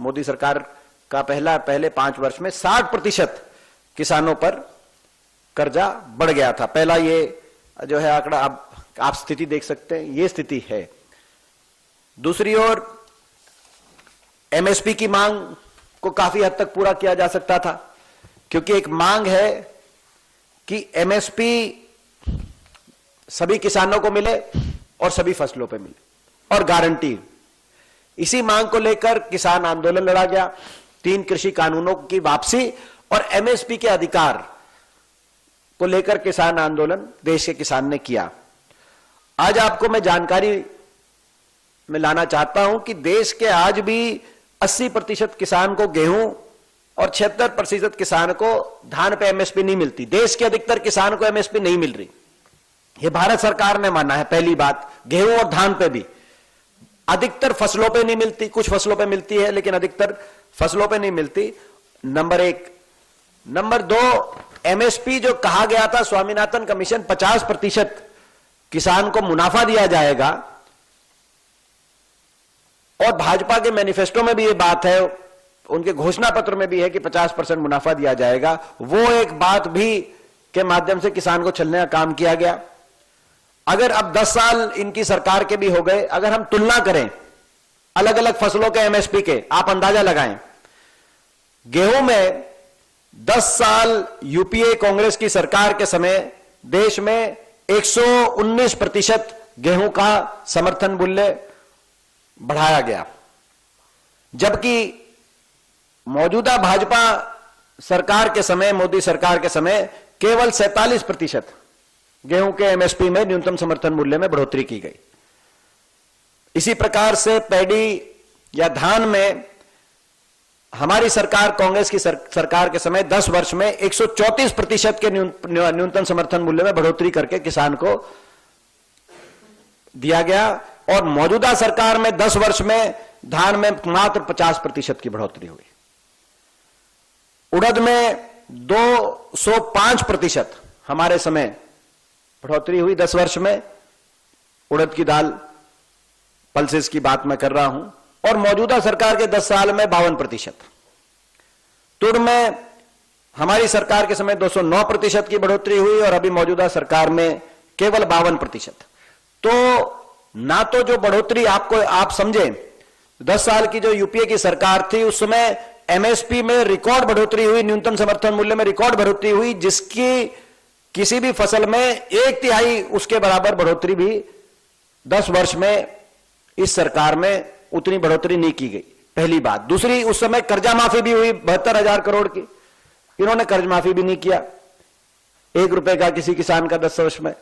मोदी सरकार का पहले 5 वर्ष में 60% किसानों पर कर्जा बढ़ गया था। पहला ये जो है आंकड़ा, आप स्थिति देख सकते हैं, ये स्थिति है। दूसरी ओर एमएसपी की मांग को काफी हद तक पूरा किया जा सकता था, क्योंकि एक मांग है कि एमएसपी सभी किसानों को मिले और सभी फसलों पे मिले और गारंटी। इसी मांग को लेकर किसान आंदोलन लड़ा गया, 3 कृषि कानूनों की वापसी और एमएसपी के अधिकार को लेकर किसान आंदोलन देश के किसान ने किया। आज आपको मैं जानकारी में लाना चाहता हूं कि देश के आज भी 80% किसान को गेहूं और 76% किसान को धान पे एमएसपी नहीं मिलती। देश के अधिकतर किसान को एमएसपी नहीं मिल रही। यह भारत सरकार ने माना है। पहली बात, गेहूं और धान पे भी, अधिकतर फसलों पे नहीं मिलती, कुछ फसलों पे मिलती है लेकिन अधिकतर फसलों पे नहीं मिलती, नंबर 1। नंबर 2, एमएसपी जो कहा गया था स्वामीनाथन कमीशन 50% किसान को मुनाफा दिया जाएगा, और भाजपा के मैनिफेस्टो में भी ये बात है, उनके घोषणा पत्र में भी है कि 50% मुनाफा दिया जाएगा। वो एक बात भी के माध्यम से किसान को चलने का काम किया गया। अगर अब 10 साल इनकी सरकार के भी हो गए, अगर हम तुलना करें अलग अलग फसलों के एमएसपी के, आप अंदाजा लगाएं, गेहूं में 10 साल यूपीए कांग्रेस की सरकार के समय देश में 119% गेहूं का समर्थन मूल्य बढ़ाया गया, जबकि मौजूदा भाजपा सरकार के समय, मोदी सरकार के समय केवल 47% गेहूं के एमएसपी में न्यूनतम समर्थन मूल्य में बढ़ोतरी की गई। इसी प्रकार से पैडी या धान में हमारी सरकार, कांग्रेस की सरकार के समय 10 वर्ष में 134% के न्यूनतम समर्थन मूल्य में बढ़ोतरी करके किसान को दिया गया, और मौजूदा सरकार में 10 वर्ष में धान में मात्र 50% की बढ़ोतरी हुई। उड़द में 205% हमारे समय बढ़ोतरी हुई 10 वर्ष में। उड़द की दाल, पल्सेस की बात मैं कर रहा हूं, और मौजूदा सरकार के 10 साल में 52%। तुर में हमारी सरकार के समय 209% की बढ़ोतरी हुई, और अभी मौजूदा सरकार में केवल 52%। तो ना तो जो बढ़ोतरी आप समझे, 10 साल की जो यूपीए की सरकार थी उस समय एमएसपी में रिकॉर्ड बढ़ोतरी हुई, न्यूनतम समर्थन मूल्य में रिकॉर्ड बढ़ोतरी हुई, जिसकी किसी भी फसल में 1/3 उसके बराबर बढ़ोतरी भी 10 वर्ष में इस सरकार में उतनी बढ़ोतरी नहीं की गई। पहली बात। दूसरी, उस समय कर्जा माफी भी हुई 72,000 करोड़ की, इन्होंने कर्ज माफी भी नहीं किया 1 रुपए का किसी किसान का 10 वर्ष में।